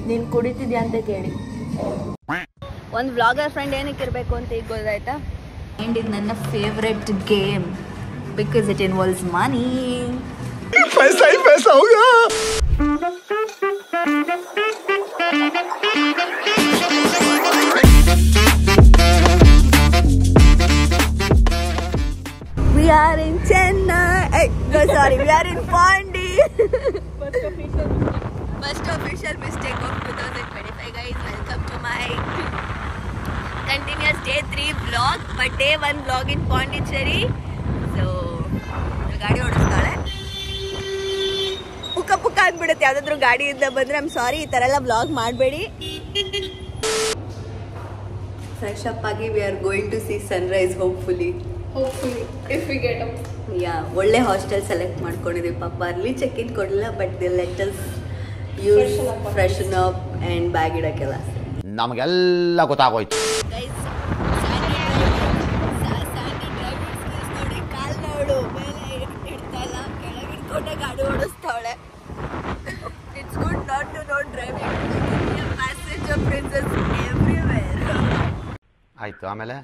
ನೀನು ಕುಡಿತಿದ್ಯಾ ಅಂತ ಕೇಳಿ. ಒಂದು ವ್ಲಾಗರ್ ಫ್ರೆಂಡ್ ಏನಕ್ಕೆ ಇರಬೇಕು ಅಂತ ಈಗ ಗೊತ್ತಾಯ್ತಾ? ಆ್ಯಂಡ್ ಇದು ನನ್ನ favourite game because it involves money. पैसा ही पैसा होगा. We are in Chennai. No, sorry, we are in Pondi. First official mistake of 2025, guys. Welcome to my continuous day 3 vlog, but day 1 vlog in Pondicherry. So, ಗಾಡಿ ಓಡಿಸ್ತಾಳೆ. ಪುಕ್ಕ ಪುಕ್ಕ ಅಂದ್ಬಿಡುತ್ತೆ ಯಾವ್ದಾದ್ರು ಗಾಡಿಯಿಂದ ಬಂದ್ರೆ. I'm sorry, ಈ ಥರ ಎಲ್ಲ ವ್ಲಾಗ್ ಮಾಡಬೇಡಿ. ಫ್ರೆಶ್ ಅಪ್ ಆಗಿ we are going to see sunrise hopefully. If we get up. ಒಳ್ಳೆ hostel select ಮಾಡ್ಕೊಂಡಿದ್ದೀವಿ. ಪಾಪ ಅಲ್ಲಿ ಚೆಕ್ ಇನ್ ಕೊಡಲಿಲ್ಲ, but the let us use freshen up and bag ಇಡೋಕ್ಕೆಲ್ಲ. ನಮಗೆಲ್ಲ ಗೊತ್ತಾಗೋಯ್ತು. ಕಾಲ್ ನೋಡು, ಮೇಲೆ ಇಡ್ತಾ ಇಲ್ಲ, ಕೆಳಗೆ ಇಟ್ಕೊಂಡೆ ಗಾಡಿ ಓಡಿಸ್ತಾವಳೆ. It's good not to know driving. Passenger princess everywhere. ಆಯ್ತು, ಆಮೇಲೆ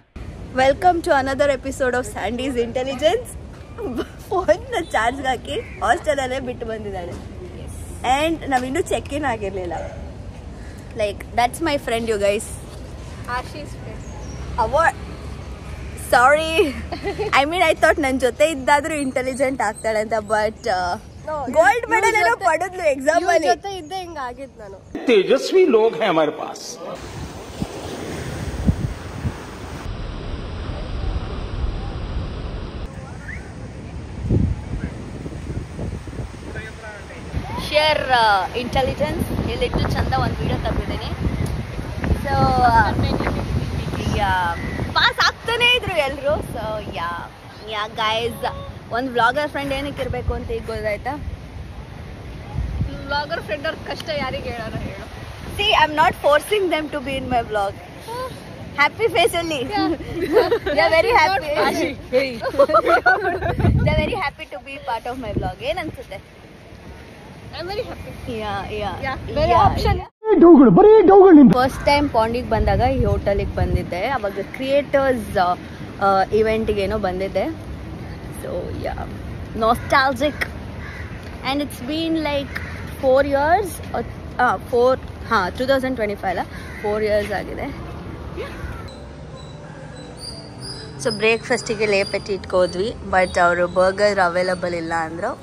welcome to another episode of Sandy's intelligence. ಫೋನ್ನ ಚಾರ್ಜ್ಗೆ ಹಾಕಿ ಹಾಸ್ಟೆಲಲ್ಲೇ ಬಿಟ್ಟು ಬಂದಿದ್ದಾಳೆ. ಆ್ಯಂಡ್ ನಾವಿನ್ನೂ ಚೆಕ್ ಇನ್ ಆಗಿರಲಿಲ್ಲ. Like that's my friend you guys. Ashi's friend. Sorry, I mean I thought ನನ್ನ ಜೊತೆ ಇದ್ದಾದ್ರೂ ಇಂಟೆಲಿಜೆಂಟ್ ಆಗ್ತಾಳೆ ಅಂತ. ಬಟ್ ಗೋಲ್ಡ್ ಮೆಡಲ್ ಏನೋ ಪಡೆದ್ಲು ಎಕ್ಸಾಮ್ ಅಲ್ಲಿ. ಜೊತೆ ಇದ್ದೆ ಹಿಂಗ ಆಗಿದ್ ನಾನು. तेजस्वी लोग हैं हमारे पास. ಶೇರ್ ಇಂಟೆಲಿಜೆನ್ಸ್ ಇಲ್ಲಿಟ್ಟು ಚಂದ ಒಂದು ವಿಡಿಯೋ ತೆಗೆದಿದ್ದೀನಿ. ಸೊ ಪಾಸ್ ಆಗ್ತಾನೇ ಇದ್ರು ಎಲ್ಲರೂ. ಸೊ ಯಾ ಗೈಸ್, ಒಂದು ವ್ಲಾಗರ್ ಫ್ರೆಂಡ್ ಏನಕ್ಕೆ ಇರಬೇಕು ಅಂತ ಈಗ ಗೊತ್ತಾಯ್ತಾ? ವ್ಲಾಗರ್ ಫ್ರೆಂಡ್ ಅವ್ರ ಕಷ್ಟ ಯಾರಿಗೆ ಹೇಳೋಣ ಹೇಳು. See, I am not forcing them to be in my vlog. Happy face ಅಲ್ಲಿ they very happy. They very happy to be part of my vlog. ಏನ್ ಅನ್ಸುತ್ತೆ? I'm very happy. ಬೇರೆ ಆಪ್ಷನ್. ಫಸ್ಟ್ ಟೈಮ್ ಪಾಂಡಿಗೆ ಬಂದಾಗ ಈ ಹೋಟೆಲಿಗೆ ಬಂದಿದ್ದೆ. ಅವಾಗ ಕ್ರಿಯೇಟರ್ಸ್ ಇವೆಂಟ್ಗೇನೋ ಬಂದಿದ್ದೆ. So nostalgic. And it's been like 4 years. 2025 ಅಲ್ಲ, 4 years ಆಗಿದೆ. ಸೊ ಬ್ರೇಕ್ಫಾಸ್ಟಿಗೆ ಲೇಪೆಟ್ಟಿಟ್ಗೆ ಹೋದ್ವಿ, ಬಟ್ ಅವರು ಬರ್ಗರ್ ಅವೈಲಬಲ್ ಇಲ್ಲ ಅಂದರು.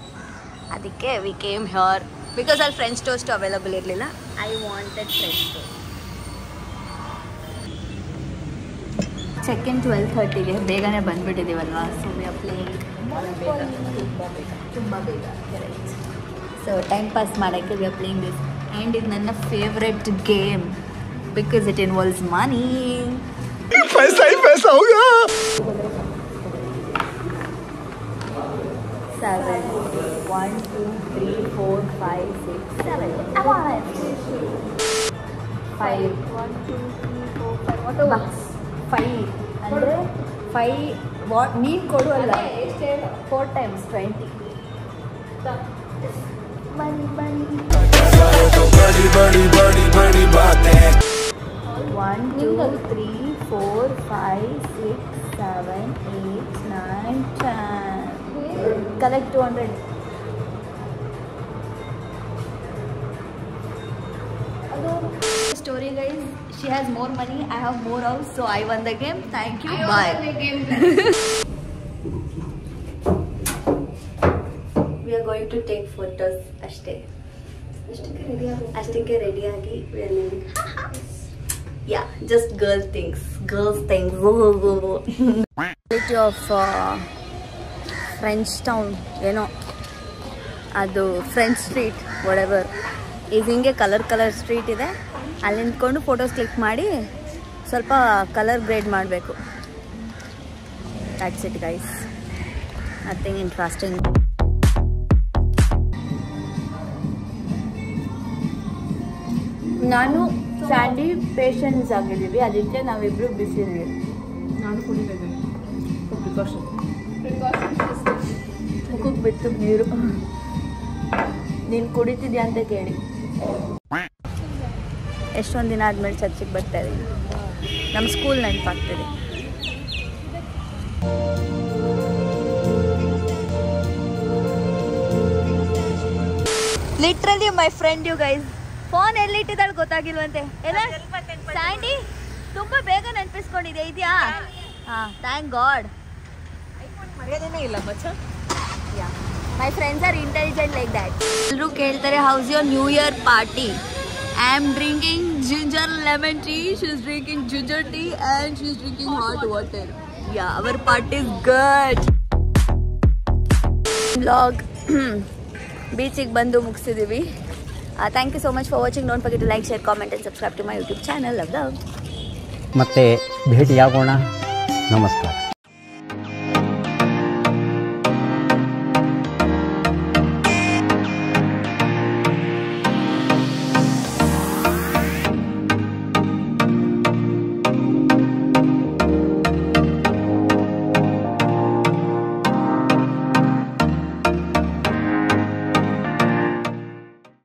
ಅದಕ್ಕೆ ವಿ ಕೇಮ್ ಹಿಯರ್ ಬಿಕಾಸ್ ಅಲ್ಲಿ ಫ್ರೆಂಚ್ ಟೋಸ್ಟ್ ಅವೈಲಬಲ್ ಇರಲಿಲ್ಲ. I wanted French toast. Check in 12:30ಗೆ ಬೇಗನೆ ಬಂದುಬಿಟ್ಟಿದ್ದೀವಲ್ವಾ. ಸೊ ವಿ ಆರ್ ಪ್ಲೇಯಿಂಗ್ ತುಂಬ ಬೇಗ. ಕರೆಕ್ಟ್. ಸೊ ಟೈಮ್ ಪಾಸ್ ಮಾಡೋಕ್ಕೆ we are playing this. And ಇದು ನನ್ನ favourite game because it involves money. पैसा ही पैसा होगा. 7 1 2 3 4 5 6 7. I want it. 5 1 2 3 4 5. What over? 5 ಅಂದರೆ 5 ವಾಟ್ ನೀನು ಕೊಡು ಅಲ್ಲ. 4 times 20. Money. बड़ी बातें. 1 2 3 4 5 6 7 8 9 10. Collect 200. Story guys, she has more money, I have more house, so I won the game. Thank you. Bye. We are going to take photos. ಅಷ್ಟಕ್ಕೆ ready ಆಗಿ we are leaving. Yeah, just girls things. City of French town ಏನೋ ಅದು, French street ವಾಟೆವರ್. ಈಗ ಹಿಂಗೆ colour street ಇದೆ. ಅಲ್ಲಿ ನಿಂತ್ಕೊಂಡು photos click ಮಾಡಿ ಸ್ವಲ್ಪ ಕಲರ್ ಗ್ರೇಡ್ ಮಾಡಬೇಕು. That's it guys, nothing interesting. ನಾನು ಸ್ಯಾಂಡಿ ಪೇಷನ್ಸ್ ಆಗಿದ್ದೀವಿ, ಅದಕ್ಕೆ ನಾವಿಬ್ಬರು ಬಿಸಿ ನೀರು. ನಾನು ಕುಡಿಬೇಕು ಪ್ರಿಕಾಷನ್. ಮುಖಕ್ಕೆ ಬಿತ್ತು ನೀರು. ನೀನು ಕುಡಿತಿದ್ಯಾ ಅಂತ ಕೇಳಿ. ಎಷ್ಟೊಂದು ದಿನ ಆದಮೇಲೆ ಚರ್ಚಿಗೆ ಬರ್ತಾ ಇದ್ದೀನಿ. ನಮ್ಮ ಸ್ಕೂಲ್ ನೆನಪಾಗ್ತಿದೆ. Literally my friend you guys. Phone ಎಲ್ಲಿಟ್ಟಿದ್ದಾಳೆ ಗೊತ್ತಾಗಿಲ್ವಂತೆ. ಎಲ್ಲ ಸ್ಯಾಂಡಿ ತುಂಬ ಬೇಗ ನೆನಪಿಸ್ಕೊಂಡಿದೆ. ಇದೆಯಾ? ಹಾಂ, ಥ್ಯಾಂಕ್ ಗಾಡ್. ಮರ್ಯಾದೆನೇ ಇಲ್ಲ ಮಚ್ಚ. My friends are intelligent like that. ಎಲ್ಲರೂ ಕೇಳ್ತಾರೆ how's your new year party. I am drinking ginger lemon tea, she is drinking ginger tea and she is drinking hot water. Yeah, our party is good. Vlog ಬೀಚಿಗೆ ಬಂದು ಮುಗಿಸಿದ್ದೀವಿ. Thank you so much for watching. Don't forget to like, share, comment and subscribe to my YouTube channel. Love. ಮತ್ತೆ ಭೇಟಿಯಾಗೋಣ. ನಮಸ್ಕಾರ.